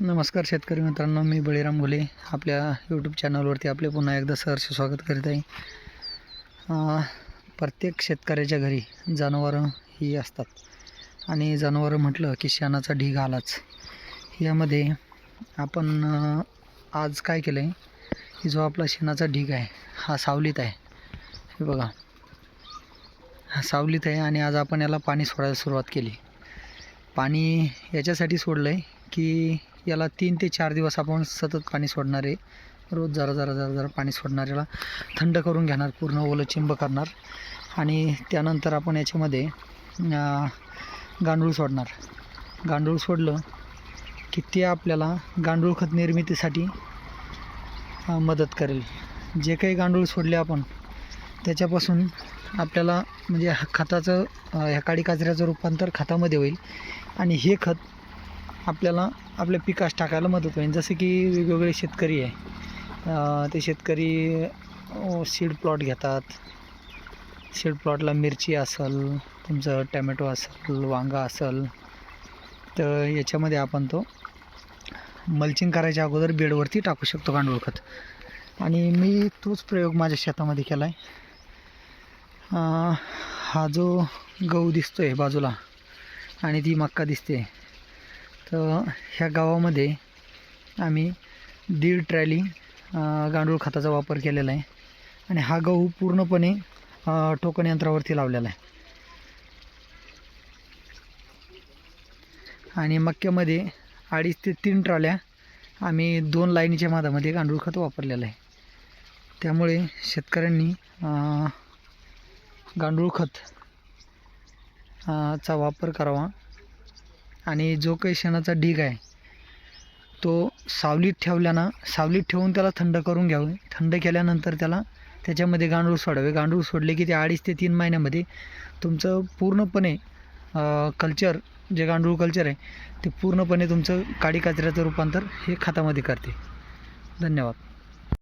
नमस्कार शेतकरी मित्रांनो, मी बळीराम घुले आपल्या यूट्यूब चॅनलवरती आपले पुन्हा एकदा सहर्ष स्वागत करीत आहे. प्रत्येक शेतकऱ्याच्या घरी जनावरं ही असतात आणि जनावरं म्हटलं की शेणाचा ढीग आलाच. यामध्ये आपण आज काय केलं आहे की जो आपला शेणाचा ढीग आहे हा सावलीत आहे. हे बघा, हा सावलीत आहे आणि आज आपण याला पाणी सोडायला सुरुवात केली. पाणी याच्यासाठी सोडलं आहे की याला 3 ते 4 दिवस आपण सतत पाणी सोडणार आहे. रोज जरा जरा जरा जरा पाणी सोडणार, याला थंड करून घेणार, पूर्ण ओलं चिंब करणार आणि त्यानंतर आपण याच्यामध्ये गांडूळ सोडणार. गांडूळ सोडलं की ते आपल्याला गांडूळ खत निर्मितीसाठी मदत करेल. जे काही गांडूळ सोडले आपण त्याच्यापासून आपल्याला म्हणजे खताचं ह्या काडी कचऱ्याचं रूपांतर खतामध्ये होईल आणि हे खत आपल्याला आपल्या पिकास टाकायला मदत होईल. जसं की वेगवेगळे शेतकरी आहे, ते शेतकरी सीड प्लॉट घेतात. सीड प्लॉटला मिरची असेल, तुमचं टॅमॅटो असेल, वांगा असेल, तर याच्यामध्ये आपण तो मल्चिंग करायच्या अगोदर बेडवरती टाकू शकतो गांडूळ खत. आणि मी तोच प्रयोग माझ्या शेतामध्ये केला आहे. हा जो गहू दिसतो आहे बाजूला आणि ती मक्का दिसते, तर ह्या गावामध्ये आम्ही 1.5 ट्रॅली गांडूळ खताचा वापर केलेला आहे आणि हा गहू पूर्णपणे टोकन यंत्रावरती लावलेला आहे. आणि मक्यामध्ये 2.5 ते 3 ट्रॉल्या आम्ही 2 लाईनीच्या माधामध्ये गांडूळ खत वापरलेलं आहे. त्यामुळे शेतकऱ्यांनी गांडूळ खत चा वापर करावा आणि जो काही शेणाचा ढीग आहे तो सावलीत ठेवून त्याला थंड करून घ्यावे. थंड केल्यानंतर त्याच्यामध्ये गांडूळ सोडावे. गांडूळ सोडले की ते 2.5 ते 3 महिन्यामध्ये तुमचं पूर्णपणे कल्चर, जे गांडूळ कल्चर आहे ते पूर्णपणे तुमचं काडी कचऱ्याचं रूपांतर हे खतामध्ये करते. धन्यवाद.